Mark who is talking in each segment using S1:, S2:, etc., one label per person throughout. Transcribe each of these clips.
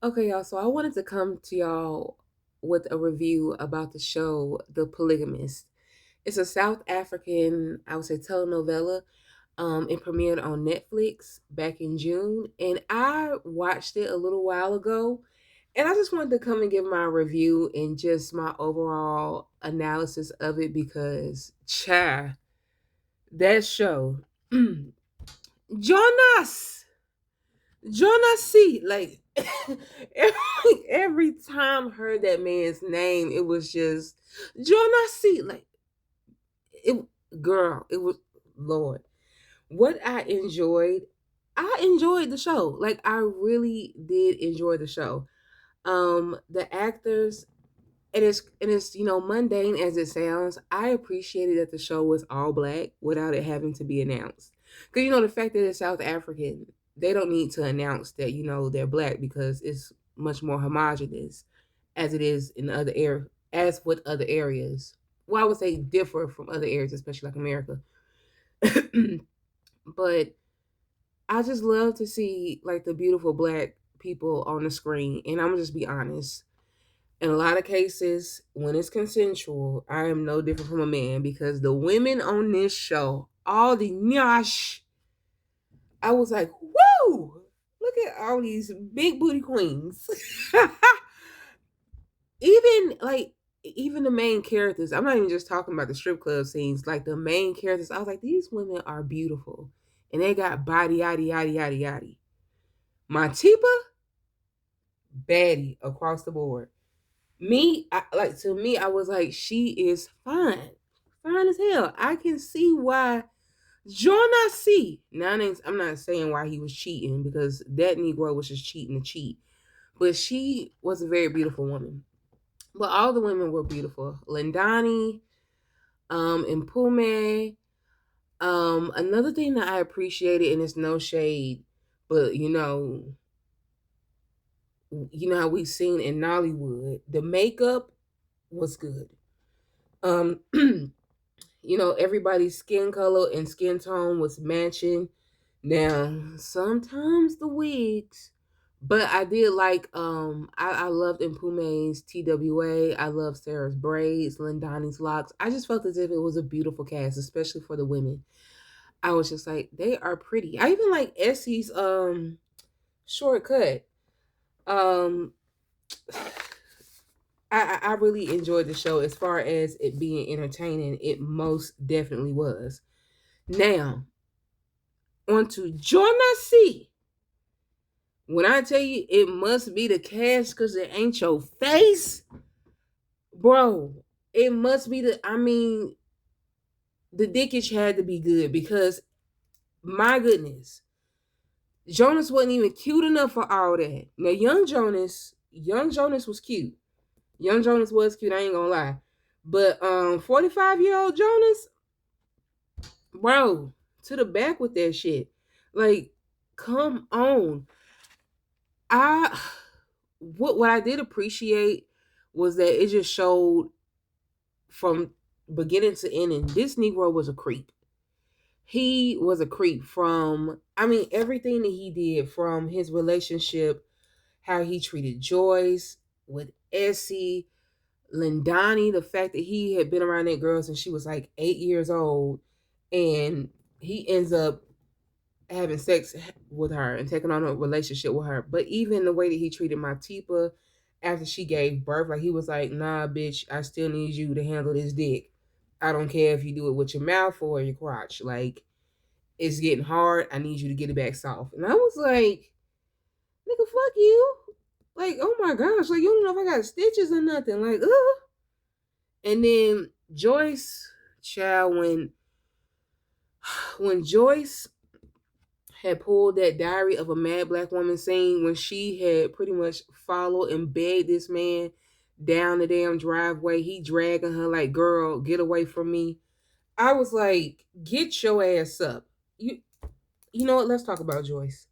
S1: Okay, y'all. So I wanted to come to y'all with a review about the show The Polygamist. It's a South African, I would say, telenovela. It premiered on Netflix back in June, and I watched it a little while ago. And I just wanted to come and give my review and just my overall analysis of it because, that show, Jonas! Jonas C. Like every time I heard that man's name, it was just Jonas C. Like it, girl, it was Lord. What I enjoyed the show. Like I really did enjoy the show. The actors, and it's mundane as it sounds. I appreciated that the show was all black without it having to be announced. Because the fact that it's South African, they don't need to announce that they're black because it's much more homogenous as it is in other as with other areas. Well, I would say differ from other areas, especially like America. But I just love to see like the beautiful black people on the screen, and I'm gonna just be honest. In a lot of cases, when it's consensual, I am no different from a man because the women on this show, all the nyash, I was like, woo! Look at all these big booty queens. even like even the main characters, I'm not even just talking about the strip club scenes, like the main characters, I was like, these women are beautiful. And they got body yaddy yaddy yaddy yaddy. Montipa, baddie across the board. To me, I was like, she is fine as hell. I can see why Jonah C. Now, I'm not saying why he was cheating because that Negro was just cheating to cheat, but she was a very beautiful woman. But all the women were beautiful. Lindani, and Pume. Another thing that I appreciated, and it's no shade, but how we've seen in Nollywood, the makeup was good. Um, everybody's skin color and skin tone was matching. Now, sometimes the wigs, but I did like I loved Mpume's TWA. I love Sarah's braids, Lindani's locks. I just felt as if it was a beautiful cast, especially for the women. I was just like, they are pretty. I even like Essie's shortcut. Um I really enjoyed the show as far as it being entertaining. It most definitely was. Now, on to Jonah C. When I tell you it must be the cast because it ain't your face, bro, it must be the dickage had to be good because my goodness, Jonas wasn't even cute enough for all that. Now, young Jonas was cute. Young Jonas was cute, I ain't gonna lie. But 45-year-old Jonas, bro, to the back with that shit. Like, come on. I what I did appreciate was that it just showed from beginning to ending, this Negro was a creep. He was a creep from everything that he did, from his relationship, how he treated Joyce with Essie, Lindani, the fact that he had been around that girl since she was like 8 years old, and he ends up having sex with her and taking on a relationship with her. But even the way that he treated my Tipa after she gave birth, like he was like, nah, bitch, I still need you to handle this dick. I don't care if you do it with your mouth or your crotch. Like, it's getting hard. I need you to get it back soft. And I was like, nigga, fuck you. Like, oh my gosh, like, you don't know if I got stitches or nothing. Like, ugh. And then Joyce, child, when Joyce had pulled that Diary of a Mad Black Woman scene, when she had pretty much followed and begged this man down the damn driveway, he dragging her like, girl, get away from me. I was like, get your ass up. You know what? Let's talk about Joyce.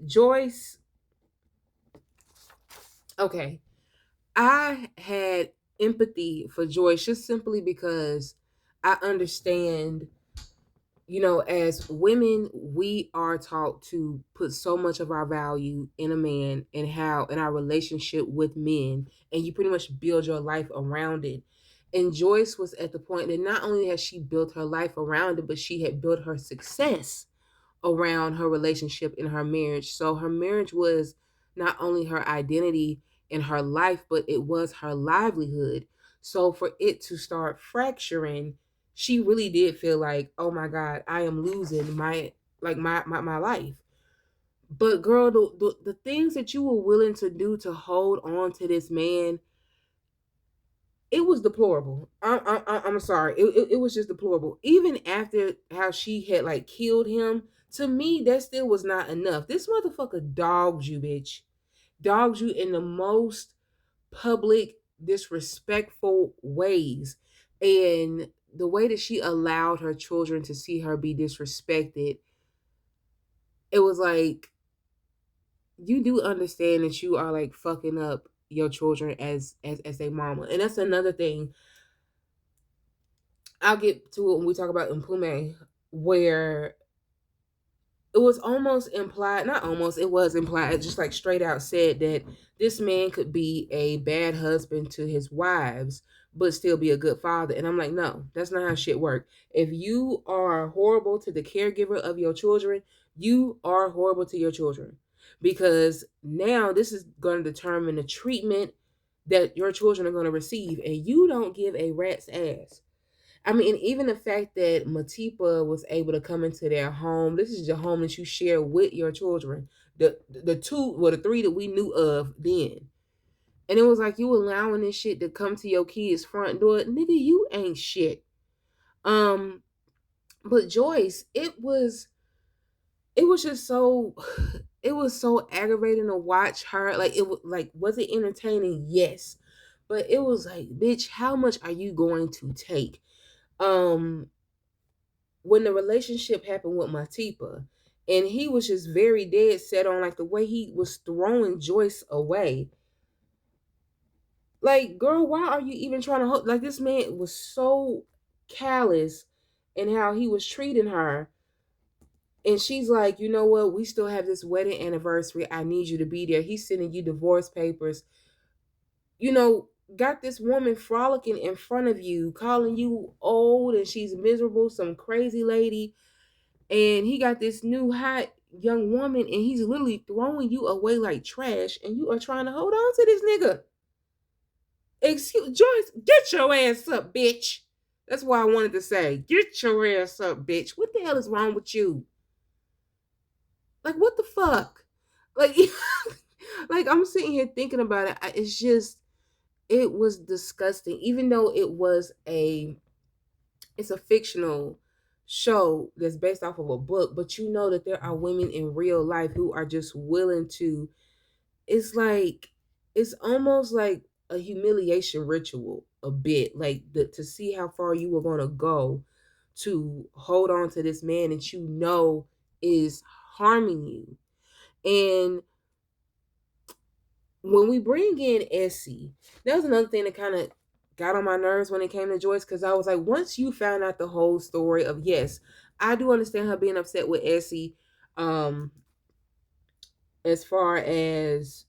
S1: Joyce, okay. I had empathy for Joyce just simply because I understand as women, we are taught to put so much of our value in a man and how in our relationship with men, and you pretty much build your life around it. And Joyce was at the point that not only has she built her life around it, but she had built her success around her relationship in her marriage. So her marriage was not only her identity in her life, but it was her livelihood. So for it to start fracturing, she really did feel like, oh my God, I am losing my life. But girl, the things that you were willing to do to hold on to this man, it was deplorable. I'm sorry. It was just deplorable. Even after how she had like killed him, to me, that still was not enough. This motherfucker dogged you, bitch. Dogged you in the most public, disrespectful ways. And the way that she allowed her children to see her be disrespected, it was like, you do understand that you are like fucking up your children as a mama. And that's another thing. I'll get to it when we talk about Mpume, where it was almost implied, not almost, it was implied, just like straight out said that this man could be a bad husband to his wives, but still be a good father. And I'm like, no, that's not how shit work. If you are horrible to the caregiver of your children, you are horrible to your children. Because now this is going to determine the treatment that your children are going to receive. And you don't give a rat's ass. I mean, even the fact that Matipa was able to come into their home, this is your home that you share with your children. The two, well, the three that we knew of then. And it was like you allowing this shit to come to your kids' front door. Nigga, you ain't shit. Um, but Joyce, it was just so it was so aggravating to watch her. Like it was like, was it entertaining? Yes. But it was like, bitch, how much are you going to take? Um when the relationship happened with Matipa, and he was just very dead set on like the way he was throwing Joyce away. Like, girl, why are you even trying to like, this man was so callous in how he was treating her. And she's like, you know what? We still have this wedding anniversary. I need you to be there. He's sending you divorce papers. Got this woman frolicking in front of you, calling you old and she's miserable, some crazy lady. And he got this new hot young woman and he's literally throwing you away like trash, and you are trying to hold on to this nigga. Excuse Joyce, get your ass up, bitch. That's why I wanted to say, get your ass up, bitch. What the hell is wrong with you? Like, what the fuck? Like, like I'm sitting here thinking about it. It's just, it was disgusting. Even though it's a fictional show that's based off of a book, but you know that there are women in real life who are just willing to, it's like, it's almost like a humiliation ritual a bit, like to see how far you were going to go to hold on to this man that you know is harming you. And when we bring in Essie, that was another thing that kind of got on my nerves when it came to Joyce, because I was like, once you found out the whole story of, yes, I do understand her being upset with Essie, um, as far as,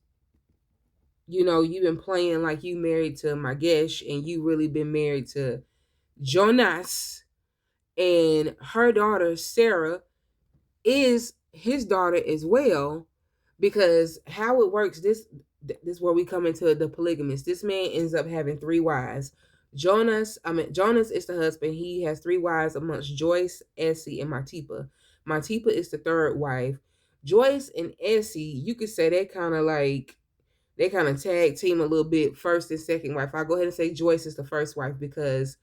S1: you've been playing like you married to Magesh and you really been married to Jonas, and her daughter Sarah is his daughter as well. Because how it works, this is where we come into the polygamist. This man ends up having three wives. Jonas is the husband. He has three wives amongst Joyce, Essie, and Matipa. Matipa is the third wife. Joyce and Essie, you could say they kind of tag team a little bit, first and second wife. I'll go ahead and say Joyce is the first wife because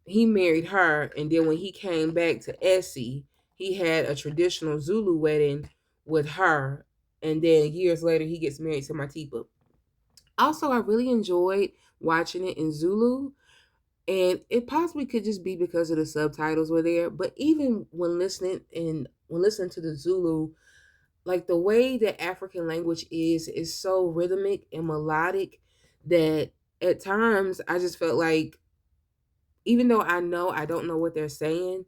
S1: he married her, and then when he came back to Essie, he had a traditional Zulu wedding with her, and then years later he gets married to Matipa. Also, I really enjoyed watching it in Zulu, and it possibly could just be because of the subtitles were there, but even when listening to the Zulu, like the way that African language is so rhythmic and melodic that at times I just felt like, even though I know I don't know what they're saying,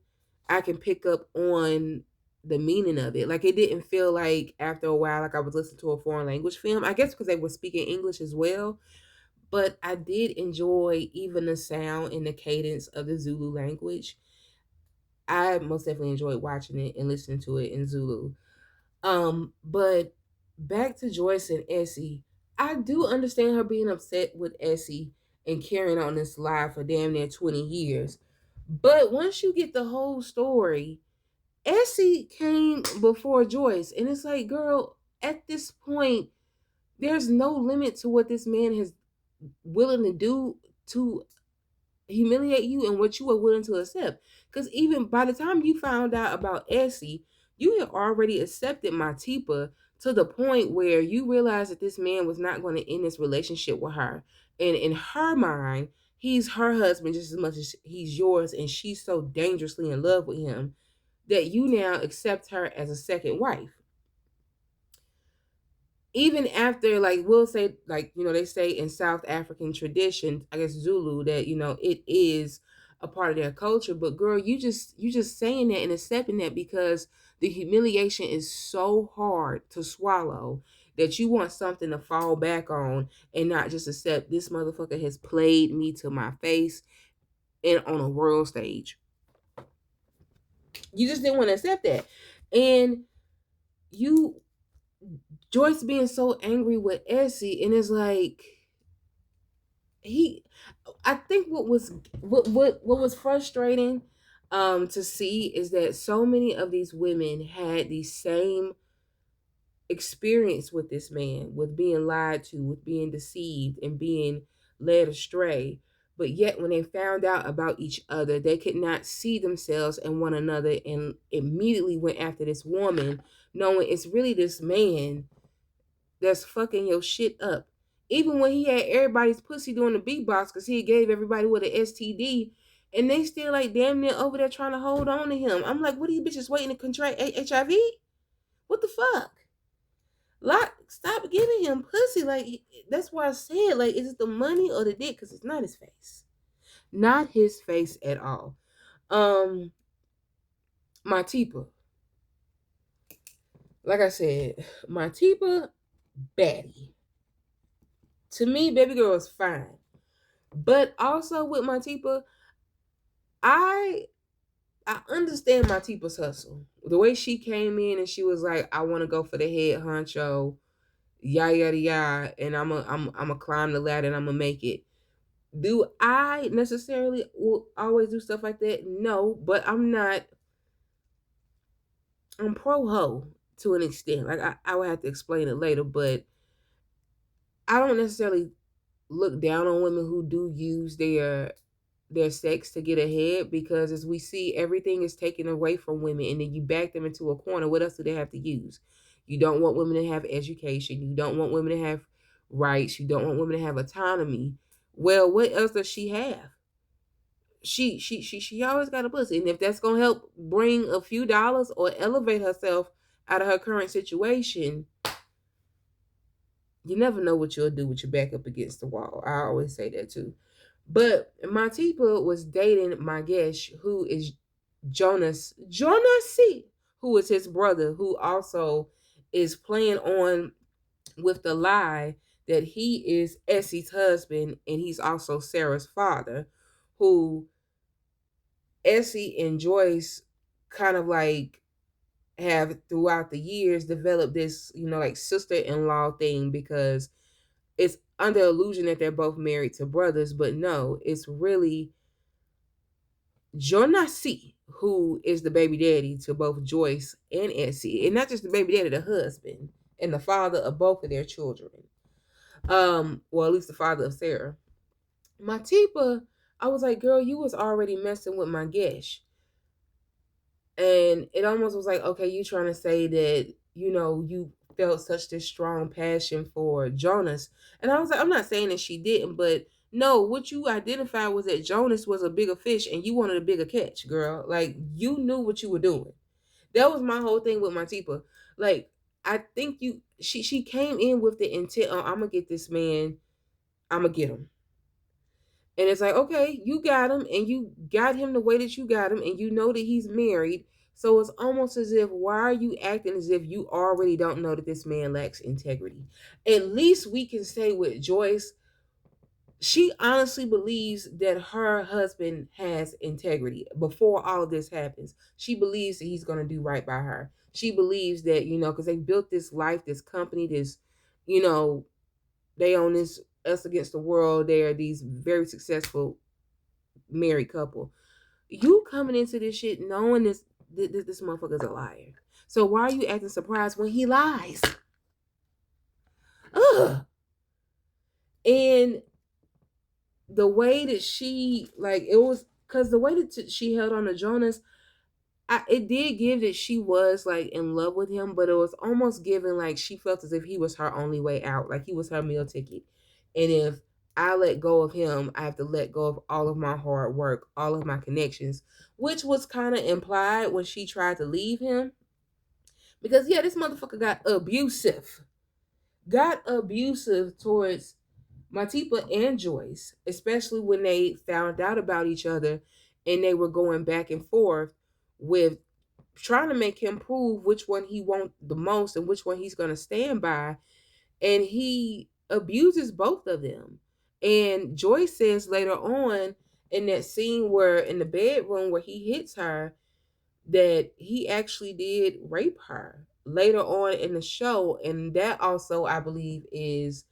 S1: I can pick up on the meaning of it. Like, it didn't feel like after a while like I was listening to a foreign language film. I guess because they were speaking English as well. But I did enjoy even the sound and the cadence of the Zulu language. I most definitely enjoyed watching it and listening to it in Zulu. But back to Joyce and Essie, I do understand her being upset with Essie and carrying on this lie for damn near 20 years. But once you get the whole story, Essie came before Joyce, and it's like, girl, at this point, there's no limit to what this man has willing to do to humiliate you and what you are willing to accept. Because even by the time you found out about Essie, you had already accepted Matipa to the point where you realized that this man was not going to end this relationship with her. And in her mind, he's her husband just as much as he's yours, and she's so dangerously in love with him that you now accept her as a second wife. Even after, like, we'll say, like, they say in South African tradition, I guess Zulu, that it is a part of their culture. But girl, you just saying that and accepting that because the humiliation is so hard to swallow that you want something to fall back on and not just accept this motherfucker has played me to my face and on a world stage. You just didn't want to accept that. And you Joyce being so angry with Essie, and it's like, he I think what was frustrating to see is that so many of these women had the same experience with this man, with being lied to, with being deceived and being led astray. But yet when they found out about each other, they could not see themselves in one another and immediately went after this woman, knowing it's really this man that's fucking your shit up. Even when he had everybody's pussy doing the beatbox because he gave everybody with an STD, and they still like damn near over there trying to hold on to him. I'm like, what are you bitches waiting to contract HIV? What the fuck? Like, stop giving him pussy. Like, that's why I said, like, is it the money or the dick? Because it's not his face. Not his face at all. Matipa. Like I said, Matipa, baddie. To me, baby girl is fine. But also with Matipa, I understand Matipa's hustle. The way she came in and she was like, I want to go for the head honcho, yada yada yada, and I'm a climb the ladder and I'm gonna make it. Do I necessarily will always do stuff like that? No, but I'm pro ho to an extent. Like, I would have to explain it later, but I don't necessarily look down on women who do use their sex to get ahead, because as we see, everything is taken away from women and then you back them into a corner. What else do they have to use? You don't want women to have education. You don't want women to have rights. You don't want women to have autonomy. Well, what else does she have? She always got a pussy. And if that's gonna help bring a few dollars or elevate herself out of her current situation, you never know what you'll do with your back up against the wall. I always say that too. But Matipa was dating Magesh, who is Jonasi, who is his brother, who also is playing on with the lie that he is Essie's husband and he's also Sarah's father, who Essie and Joyce kind of like have throughout the years developed this, like sister-in-law thing, because it's under illusion that they're both married to brothers, but no, it's really Jonasi who is the baby daddy to both Joyce and Essie, and not just the baby daddy, the husband and the father of both of their children. Well, at least the father of Sarah. Matipa, I was like, girl, you was already messing with my Gesh. And it almost was like, okay, you trying to say that, you felt such this strong passion for Jonas. And I was like, I'm not saying that she didn't, but no, what you identified was that Jonas was a bigger fish and you wanted a bigger catch, girl. Like, you knew what you were doing. That was my whole thing with my Tipa. Like, I think she came in with the intent on, I'm gonna get this man, I'm gonna get him. And it's like, okay, you got him and you got him the way that you got him and you know that he's married. So it's almost as if, why are you acting as if you already don't know that this man lacks integrity? At least we can say with Joyce, she honestly believes that her husband has integrity before all of this happens. She believes that he's going to do right by her. She believes that, because they built this life, this company, this, you know, they own this us against the world. They are these very successful married couple. You coming into this shit knowing this motherfucker's a liar. So why are you acting surprised when he lies? Ugh. And the way that she, like, it was because the way that she held on to Jonas, it did give that she was like in love with him, but it was almost given like she felt as if he was her only way out, like he was her meal ticket. And if I let go of him, I have to let go of all of my hard work, all of my connections, which was kind of implied when she tried to leave him. Because yeah, this motherfucker got abusive towards Matipa and Joyce, especially when they found out about each other and they were going back and forth with trying to make him prove which one he wants the most and which one he's going to stand by. And he abuses both of them. And Joyce says later on in that scene where in the bedroom where he hits her that he actually did rape her later on in the show. And that also, I believe, is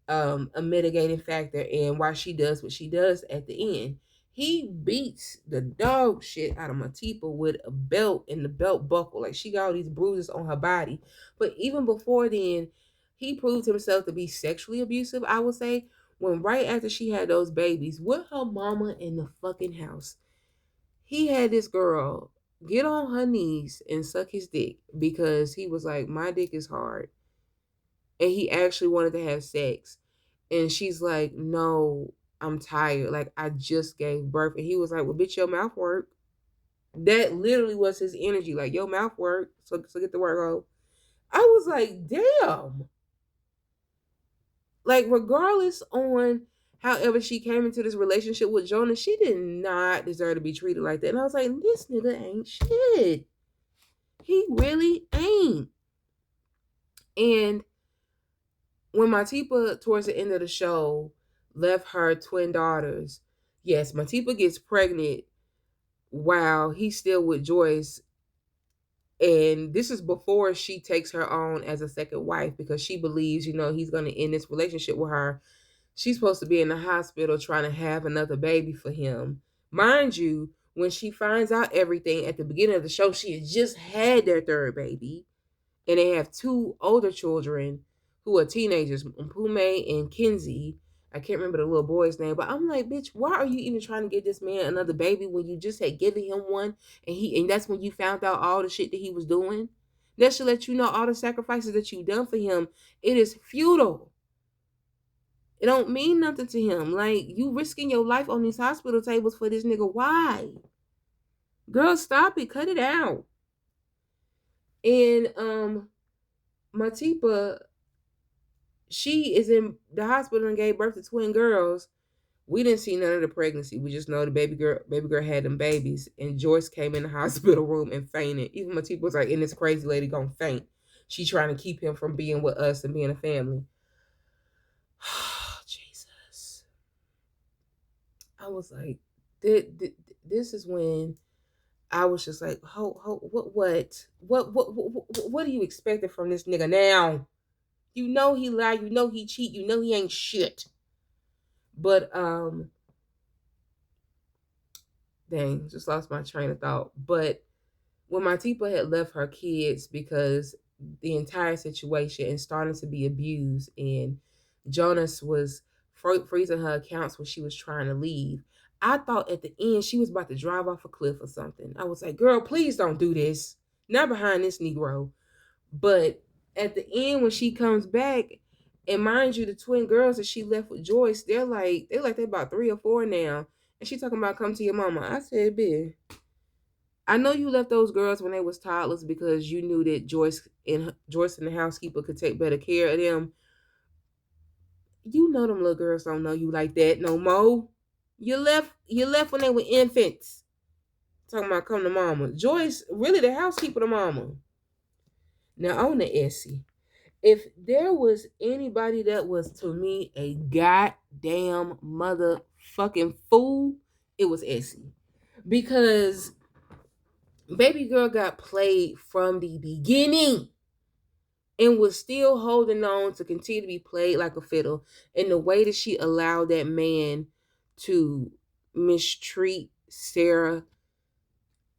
S1: a mitigating factor in why she does what she does at the end. He beats the dog shit out of Matipa with a belt and the belt buckle. Like she got all these bruises on her body. But even before then, he proved himself to be sexually abusive, I would say, when right after she had those babies with her mama in the fucking house, he had this girl get on her knees and suck his dick because he was like, my dick is hard. And he actually wanted to have sex. And she's like, no, I'm tired. Like, I just gave birth. And he was like, well, bitch, your mouth work. That literally was his energy. Like, your mouth work. So get the work out. I was like, damn. Like, regardless on however she came into this relationship with Jonah, she did not deserve to be treated like that. And I was like, this nigga ain't shit. He really ain't. And when Matipa, towards the end of the show, left her twin daughters, yes, Matipa gets pregnant while he's still with Joyce. And this is before she takes her on as a second wife because she believes, he's going to end this relationship with her. She's supposed to be in the hospital trying to have another baby for him. Mind you, when she finds out everything at the beginning of the show, she had just had their third baby. And they have two older children who are teenagers, Mpume and Kinsey. I can't remember the little boy's name, but I'm like, bitch, why are you even trying to get this man another baby when you just had given him one and that's when you found out all the shit that he was doing? That should let you know all the sacrifices that you've done for him. It is futile. It don't mean nothing to him. Like, you risking your life on these hospital tables for this nigga. Why? Girl, stop it. Cut it out. And Matipa, she is in the hospital and gave birth to twin girls. We didn't see none of the pregnancy. We just know the baby girl had them babies. And Joyce came in the hospital room and fainted. Even Matipa was like, and this crazy lady gonna faint. She trying to keep him from being with us and being a family. Jesus. I was like, this is when I was just like, what are you expecting from this nigga now? You know he lied, you know he cheat, you know he ain't shit. But dang, just lost my train of thought. But when Matipa had left her kids because the entire situation and starting to be abused, and Jonas was freezing her accounts when she was trying to leave, I thought at the end she was about to drive off a cliff or something. I was like, girl, please don't do this. Not behind this Negro. But at the end, when she comes back, and mind you, the twin girls that she left with Joyce, they're about 3 or 4 now. And she talking about come to your mama. I said, bitch, I know you left those girls when they was toddlers because you knew that Joyce and the housekeeper could take better care of them. You know them little girls don't know you like that no more. You left when they were infants. Talking about come to mama. Joyce, really the housekeeper to mama. Now on the Essie. If there was anybody that was to me a goddamn motherfucking fool, it was Essie. Because baby girl got played from the beginning and was still holding on to continue to be played like a fiddle. And the way that she allowed that man to mistreat Sarah,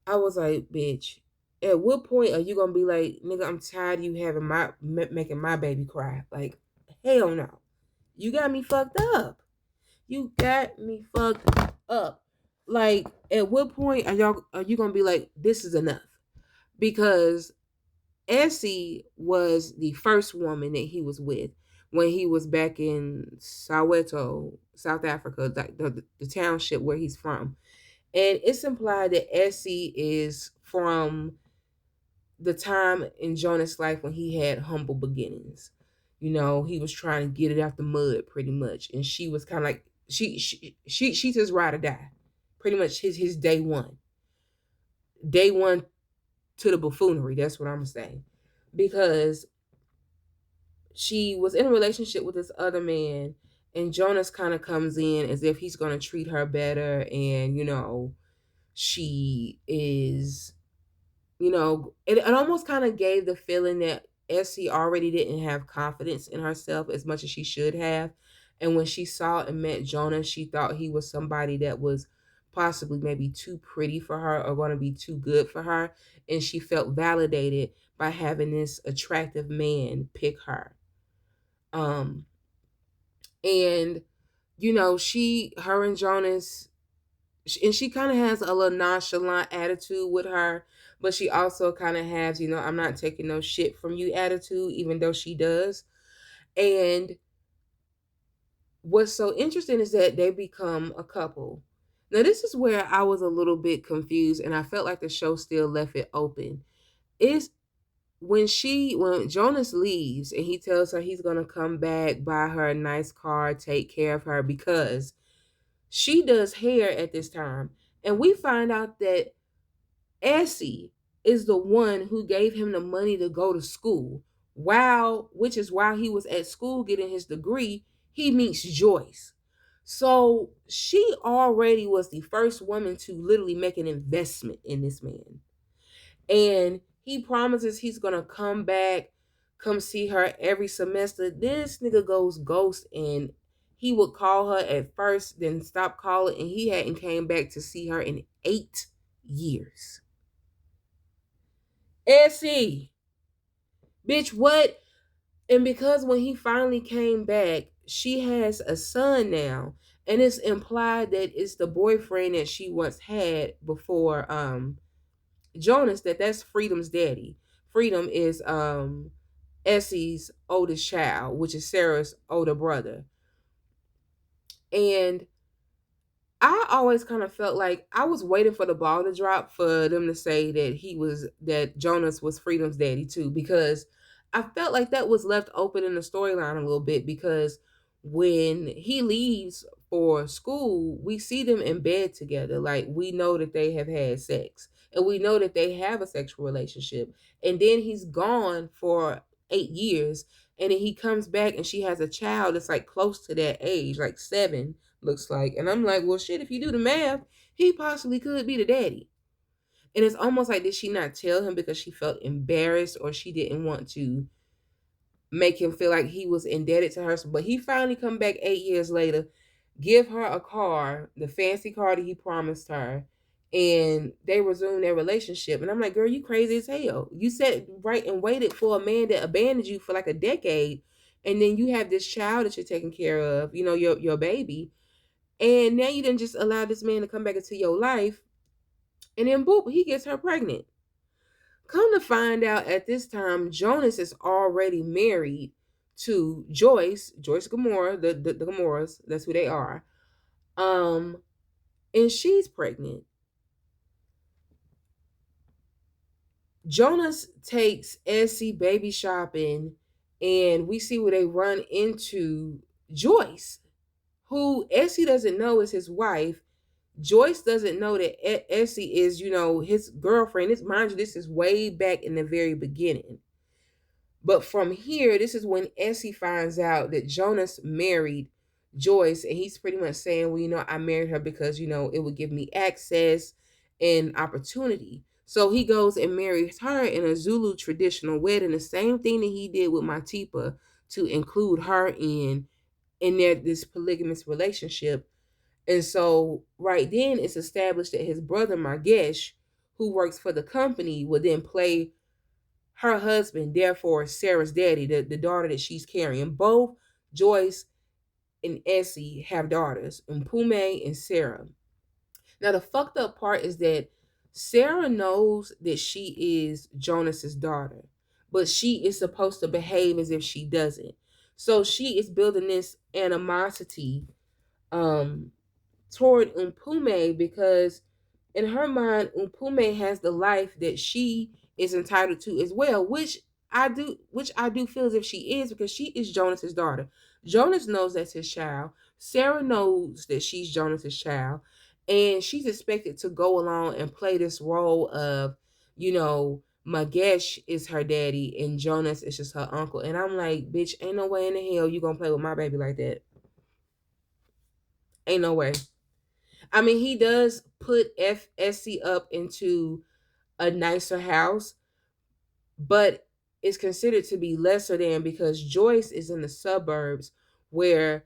S1: I was like, bitch, at what point are you gonna be like, nigga, I'm tired of you having making my baby cry? Like, hell no. You got me fucked up. You got me fucked up. Like, at what point are you gonna be like, this is enough? Because Essie was the first woman that he was with when he was back in Soweto, South Africa, the township where he's from. And it's implied that Essie is from the time in Jonah's life when he had humble beginnings. You know, he was trying to get it out the mud pretty much. And she was kind of like, she's his ride or die. Pretty much his day one. Day one to the buffoonery. That's what I'm saying. Because she was in a relationship with this other man, and Jonas kind of comes in as if he's going to treat her better. And, she is, it almost kind of gave the feeling that Essie already didn't have confidence in herself as much as she should have. And when she saw and met Jonas, she thought he was somebody that was possibly maybe too pretty for her or going to be too good for her. And she felt validated by having this attractive man pick her. Um, and her and Jonas, and she kind of has a little nonchalant attitude with her, but she also kind of has, I'm not taking no shit from you attitude, even though she does. And what's so interesting is that they become a couple. Now, this is where I was a little bit confused, and I felt like the show still left it open. Is when Jonas leaves and he tells her he's gonna come back, buy her a nice car, take care of her, because she does hair at this time. And we find out that Essie is the one who gave him the money to go to school. Which is while he was at school getting his degree, he meets Joyce. So she already was the first woman to literally make an investment in this man. And he promises he's gonna come back, come see her every semester. This nigga goes ghost, and he would call her at first, then stop calling, and he hadn't came back to see her in 8 years. Essie, bitch, what? And because when he finally came back, she has a son now, and it's implied that it's the boyfriend that she once had before Jonas, that's Freedom's daddy. Freedom is Essie's oldest child, which is Sarah's older brother. And I always kind of felt like I was waiting for the ball to drop for them to say that Jonas was Freedom's daddy too, because I felt like that was left open in the storyline a little bit, because when he leaves for school, we see them in bed together. Like, we know that they have had sex and we know that they have a sexual relationship. And then he's gone for 8 years, and then he comes back and she has a child that's like close to that age, like 7, looks like. And I'm like, well, shit, if you do the math, he possibly could be the daddy. And it's almost like, did she not tell him because she felt embarrassed, or she didn't want to make him feel like he was indebted to her? But he finally come back 8 years later, give her a car, the fancy car that he promised her, and they resume their relationship. And I'm like, girl, you crazy as hell. You sat right and waited for a man that abandoned you for like a decade, and then you have this child that you're taking care of, your baby. And now you didn't just allow this man to come back into your life, and then boop, he gets her pregnant. Come to find out, at this time, Jonas is already married to Joyce Gamora, the Gamoras, that's who they are. And she's pregnant. Jonas takes Essie baby shopping, and we see where they run into Joyce, who Essie doesn't know is his wife. Joyce doesn't know that Essie is, his girlfriend. This, mind you, this is way back in the very beginning. But from here, this is when Essie finds out that Jonas married Joyce, and he's pretty much saying, well, I married her because, it would give me access and opportunity. So he goes and marries her in a Zulu traditional wedding, the same thing that he did with Matipa to include her in their this polygamous relationship. And so right then it's established that his brother Margesh, who works for the company, would then play her husband, therefore Sarah's daddy, the daughter that she's carrying. Both Joyce and Essie have daughters, Mpume and Sarah. Now the fucked up part is that Sarah knows that she is Jonas's daughter, but she is supposed to behave as if she doesn't. So she is building this animosity um toward Umpume because in her mind, Umpume has the life that she is entitled to as well, which I do feel as if she is because she is Jonas's daughter. Jonas knows that's his child. Sarah knows that she's Jonas's child, and she's expected to go along and play this role of, Magesh is her daddy and Jonas is just her uncle. And I'm like, bitch, ain't no way in the hell you gonna play with my baby like that. Ain't no way. I mean, he does put FSC up into a nicer house, but it's considered to be lesser than because Joyce is in the suburbs where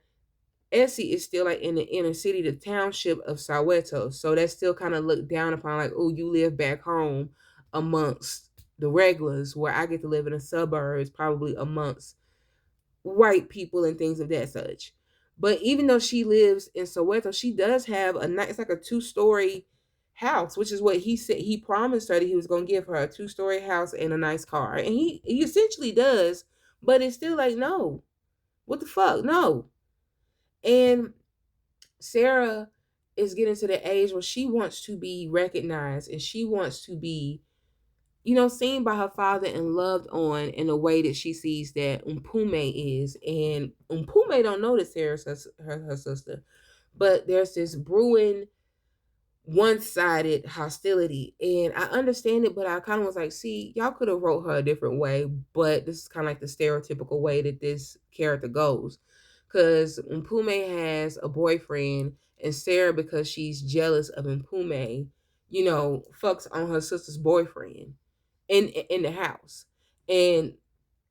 S1: Essie is still like in the inner city, the township of Soweto. So that's still kind of looked down upon like, oh, you live back home amongst the regulars, where I get to live in the suburbs, probably amongst white people and things of that such. But even though she lives in Soweto, she does have a nice, it's like a 2-story house, which is what he said. He promised her that he was going to give her a 2-story house and a nice car. And he essentially does, but it's still like, no, what the fuck? No. And Sarah is getting to the age where she wants to be recognized and she wants to be, seen by her father and loved on in a way that she sees that Umpume is. And Umpume don't know that Sarah's her sister, but there's this brewing one-sided hostility. And I understand it, but I kind of was like, see, y'all could have wrote her a different way, but this is kind of like the stereotypical way that this character goes. Because Umpume has a boyfriend, and Sarah, because she's jealous of Umpume, fucks on her sister's boyfriend in the house. And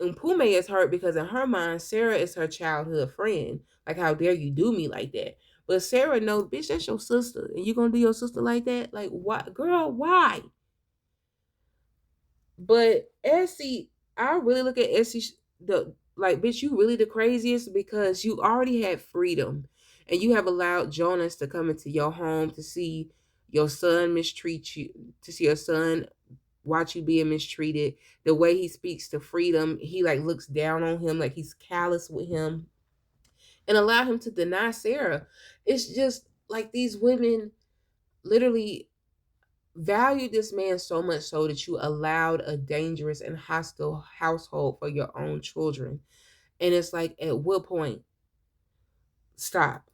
S1: Umpume is hurt because in her mind, Sarah is her childhood friend. Like, how dare you do me like that? But Sarah knows, bitch, that's your sister, and you gonna do your sister like that? Like, why, girl? Why? But Essie, I really look at Essie the like, bitch, you really the craziest because you already had freedom, and you have allowed Jonas to come into your home to see your son mistreat you, to see your son watch you being mistreated. The way he speaks to freedom, he like looks down on him, like he's callous with him, and allow him to deny Sarah. It's just like these women literally valued this man so much so that you allowed a dangerous and hostile household for your own children. And it's like, at what point? Stop.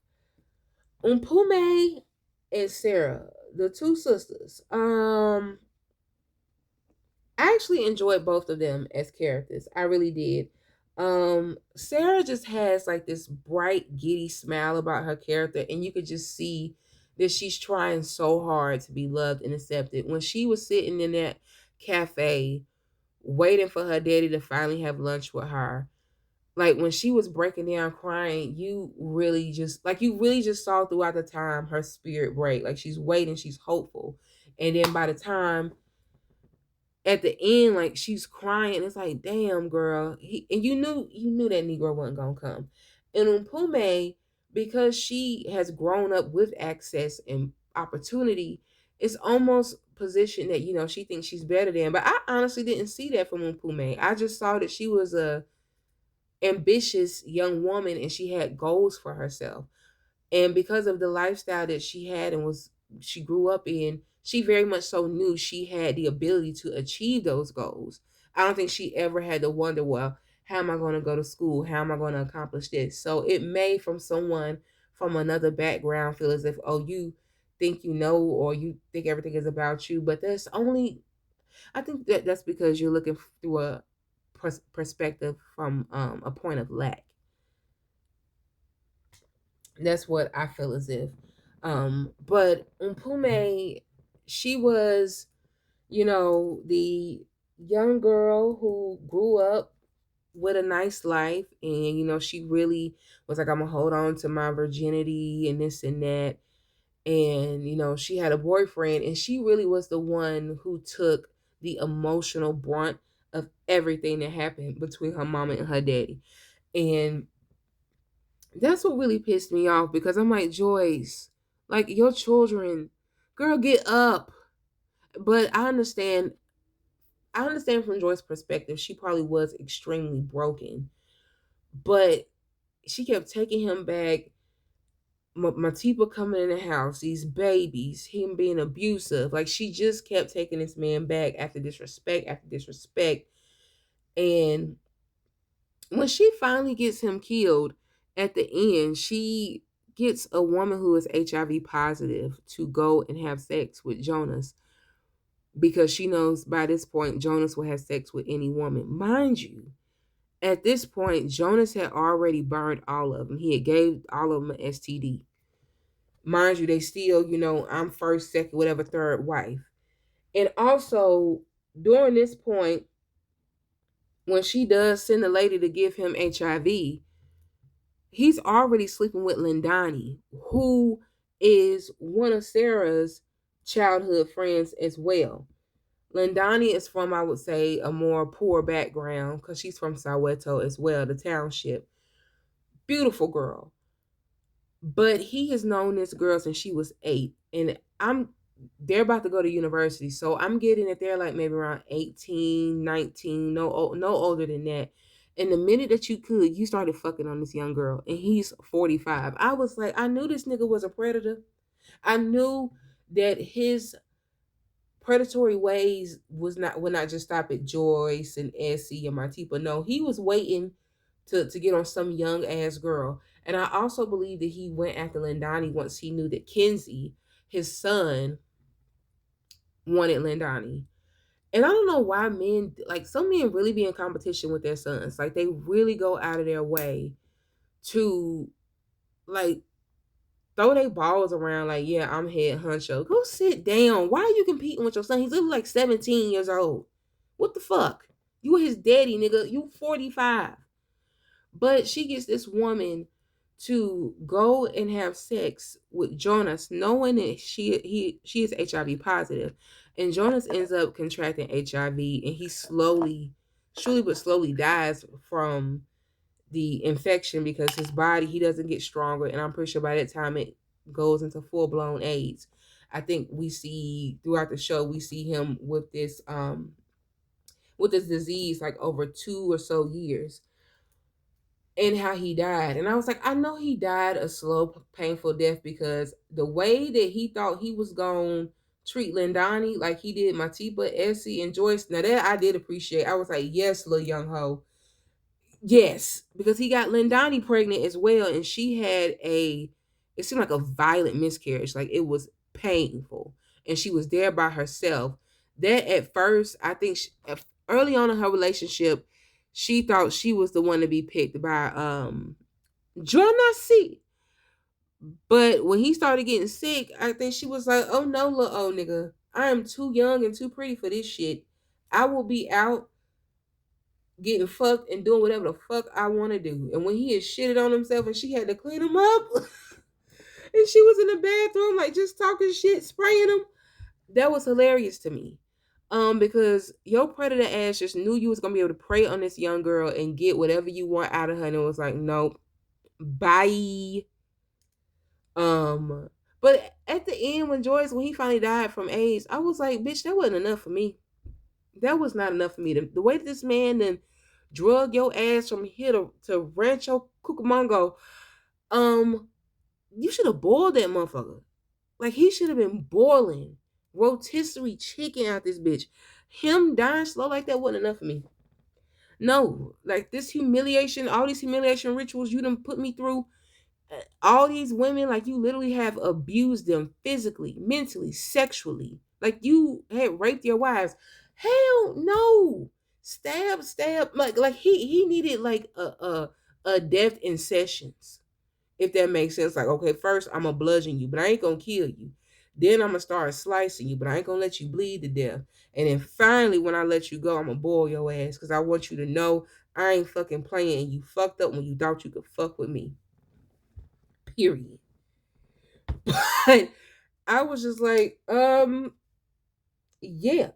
S1: Umpume and Sarah, the two sisters. I actually enjoyed both of them as characters. I really did. Sarah just has like this bright, giddy smile about her character, and you could just see that she's trying so hard to be loved and accepted. When she was sitting in that cafe waiting for her daddy to finally have lunch with her, like when she was breaking down crying, you really just saw throughout the time her spirit break. Like she's waiting, she's hopeful. And then by the time at the end, like she's crying, it's like, damn, girl. And you knew that Negro wasn't gonna come. And Umpume, because she has grown up with access and opportunity, it's almost positioned that she thinks she's better than. But I honestly didn't see that from Umpume. I just saw that she was a ambitious young woman and she had goals for herself. And because of the lifestyle that she had and she grew up in, she very much so knew she had the ability to achieve those goals. I don't think she ever had to wonder, well, How am I going to go to school? How am I going to accomplish this? So it may, from someone from another background, feel as if, oh, you think you know, or you think everything is about you. But that's only, I think that that's because you're looking through a perspective from a point of lack. That's what I feel as if. But Umpume, she was, the young girl who grew up with a nice life, and she really was like, I'm gonna hold on to my virginity and this and that. And she had a boyfriend, and she really was the one who took the emotional brunt of everything that happened between her mama and her daddy. And that's what really pissed me off, because I'm like, Joyce, like, your children, girl, get up. But I understand from Joyce's perspective, she probably was extremely broken, but she kept taking him back. Matipa coming in the house, these babies, him being abusive. Like, she just kept taking this man back after disrespect after disrespect. And when she finally gets him killed at the end, she gets a woman who is HIV positive to go and have sex with Jonas, because she knows by this point Jonas will have sex with any woman. Mind you, at this point, Jonas had already burned all of them. He had gave all of them an STD. Mind you, they still, I'm first, second, whatever, third wife. And also, during this point, when she does send the lady to give him HIV, he's already sleeping with Lindani, who is one of Sarah's childhood friends as well. Lindani is from, I would say, a more poor background, because she's from Soweto as well, the township. Beautiful girl. But he has known this girl since she was 8. And they're about to go to university. So I'm getting that they're like maybe around 18, 19, no older than that. And the minute that you started fucking on this young girl, and he's 45. I was like, I knew this nigga was a predator. I knew that his predatory ways would not just stop at Joyce and Essie and Martipa. No, he was waiting to get on some young ass girl. And I also believe that he went after Lindani once he knew that Kenzie, his son, wanted Lindani. And I don't know why men, like, some men really be in competition with their sons. Like, they really go out of their way to, like, throw their balls around like, yeah, I'm head honcho. Go sit down. Why are you competing with your son? He's literally like 17 years old. What the fuck? You his daddy, nigga. You 45. But she gets this woman to go and have sex with Jonas, knowing that she is HIV positive. And Jonas ends up contracting HIV, and he surely but slowly dies from the infection, because his body, he doesn't get stronger, and I'm pretty sure by that time it goes into full-blown AIDS. I think we see throughout the show, we see him with this disease like over 2 or so years, and how he died. And I was like, I know he died a slow, painful death, because the way that he thought he was going to treat Lindani, like he did Matipa, Essie, and Joyce, now that I did appreciate. I was like, yes, little young hoe. Yes, because he got Lindani pregnant as well, and she had it seemed like a violent miscarriage. Like, it was painful, and she was there by herself. That at first, I think early on in her relationship, she thought she was the one to be picked by Jonasi. But when he started getting sick, I think she was like, oh no, little old nigga, I am too young and too pretty for this shit. I will be out getting fucked and doing whatever the fuck I want to do. And when he had shitted on himself and she had to clean him up, and she was in the bathroom like just talking shit, spraying him, that was hilarious to me. Because your predator ass just knew you was gonna be able to prey on this young girl and get whatever you want out of her, and it was like, nope, bye. But at the end, when he finally died from AIDS, I was like, bitch, that wasn't enough for me. That was not enough for me. The way that this man then drug your ass from here to Rancho Cucamonga, you should have boiled that motherfucker. Like, he should have been boiling rotisserie chicken out this bitch. Him dying slow like that wasn't enough for me. No, like this humiliation, all these humiliation rituals you done put me through, all these women, like you literally have abused them physically, mentally, sexually. Like you had raped your wives. Hell no. Stab, stab. Like he needed like a death in sessions. If that makes sense. Like, okay, first I'm gonna bludgeon you, but I ain't gonna kill you. Then I'm gonna start slicing you, but I ain't gonna let you bleed to death. And then finally, when I let you go, I'm gonna boil your ass because I want you to know I ain't fucking playing. You fucked up when you thought you could fuck with me. Period. But I was just like, yeah.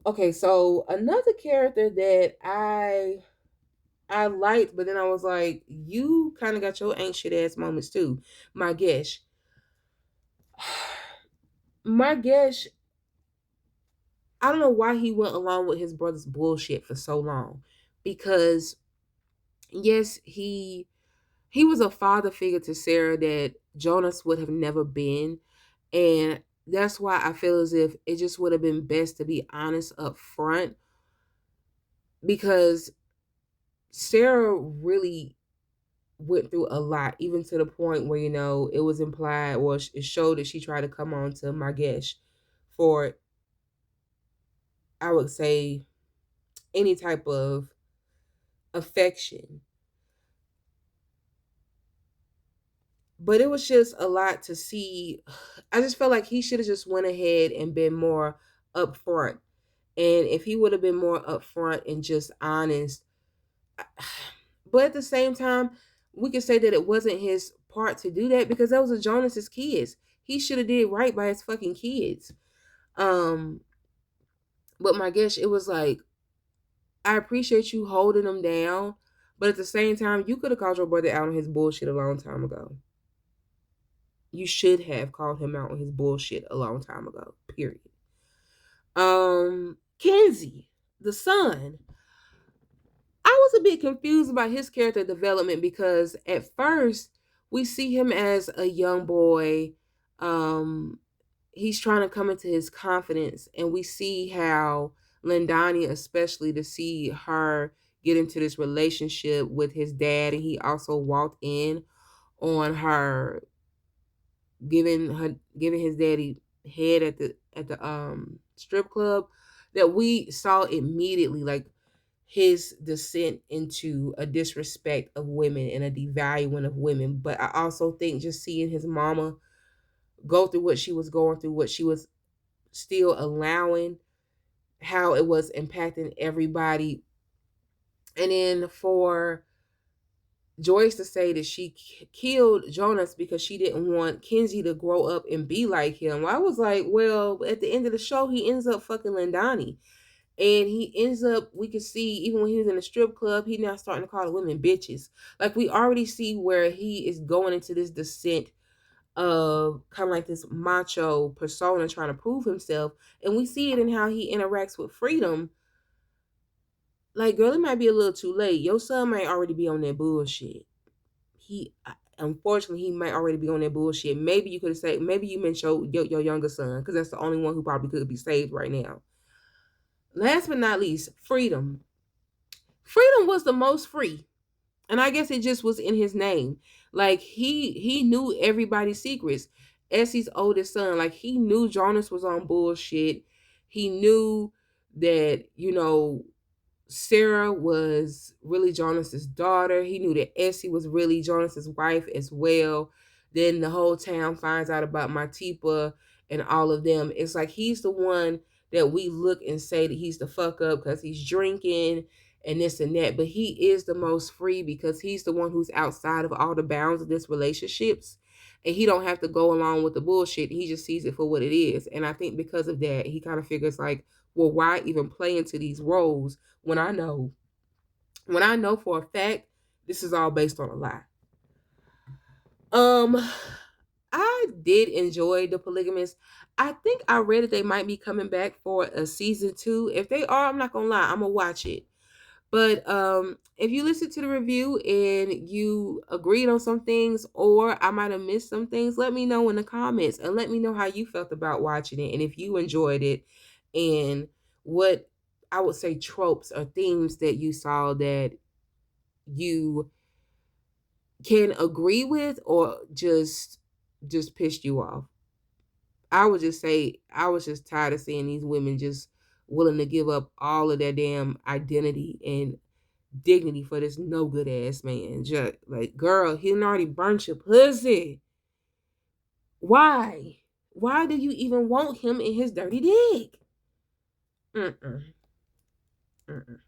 S1: Okay, so another character that I liked, but then I was like, you kind of got your ain't shit ass moments too. My Gesh. My Gesh, I don't know why he went along with his brother's bullshit for so long. Because yes, he was a father figure to Sarah that Jonas would have never been. And that's why I feel as if it just would have been best to be honest up front, because Sarah really went through a lot, even to the point where, it was implied or it showed that she tried to come on to Margesh for, I would say, any type of affection. But it was just a lot to see. I just felt like he should have just went ahead and been more upfront. And if he would have been more upfront and just honest, but at the same time, we could say that it wasn't his part to do that because that was a Jonas's kids. He should have did right by his fucking kids. Um, but my gosh, it was like, I appreciate you holding them down, but at the same time, you could have called your brother out on his bullshit a long time ago. You should have called him out on his bullshit a long time ago. Period. Kenzie, the son. I was a bit confused about his character development because at first we see him as a young boy. Um, he's trying to come into his confidence, and we see how Lindani, especially to see her get into this relationship with his dad, and he also walked in on her giving his daddy head at the strip club, that we saw immediately like his descent into a disrespect of women and a devaluing of women. But I also think just seeing his mama go through what she was going through, what she was still allowing, how it was impacting everybody. And then for Joyce to say that she killed Jonas because she didn't want Kenzie to grow up and be like him. I was like, well, at the end of the show, he ends up fucking Lindani. And he ends up, we can see, even when he was in a strip club, he now starting to call the women bitches. Like, we already see where he is going into this descent of kind of like this macho persona trying to prove himself. And we see it in how he interacts with Freedom. Like, girl, it might be a little too late. Your son might already be on that bullshit. Unfortunately, he might already be on that bullshit. Maybe you could have said, maybe you meant your younger son, because that's the only one who probably could be saved right now. Last but not least, Freedom. Freedom was the most free. And I guess it just was in his name. Like he knew everybody's secrets. Essie's oldest son, like he knew Jonas was on bullshit. He knew that, Sarah was really Jonas's daughter. He knew that Essie was really Jonas's wife as well. Then the whole town finds out about Matipa and all of them. It's like he's the one that we look and say that he's the fuck up because he's drinking and this and that. But he is the most free because he's the one who's outside of all the bounds of this relationships. And he don't have to go along with the bullshit. He just sees it for what it is. And I think because of that, he kind of figures like, well, why even play into these roles when I know for a fact this is all based on a lie. I did enjoy The Polygamist. I think I read that they might be coming back for a season 2. If they are, I'm not gonna lie, I'm gonna watch it. But if you listen to the review and you agreed on some things, or I might have missed some things, let me know in the comments and let me know how you felt about watching it and if you enjoyed it and what I would say tropes or themes that you saw that you can agree with or just pissed you off? I would just say I was just tired of seeing these women just willing to give up all of their damn identity and dignity for this no good ass man. Just like, girl, he done already burnt your pussy. Why? Why do you even want him in his dirty dick? Mm-mm. Mm-mm.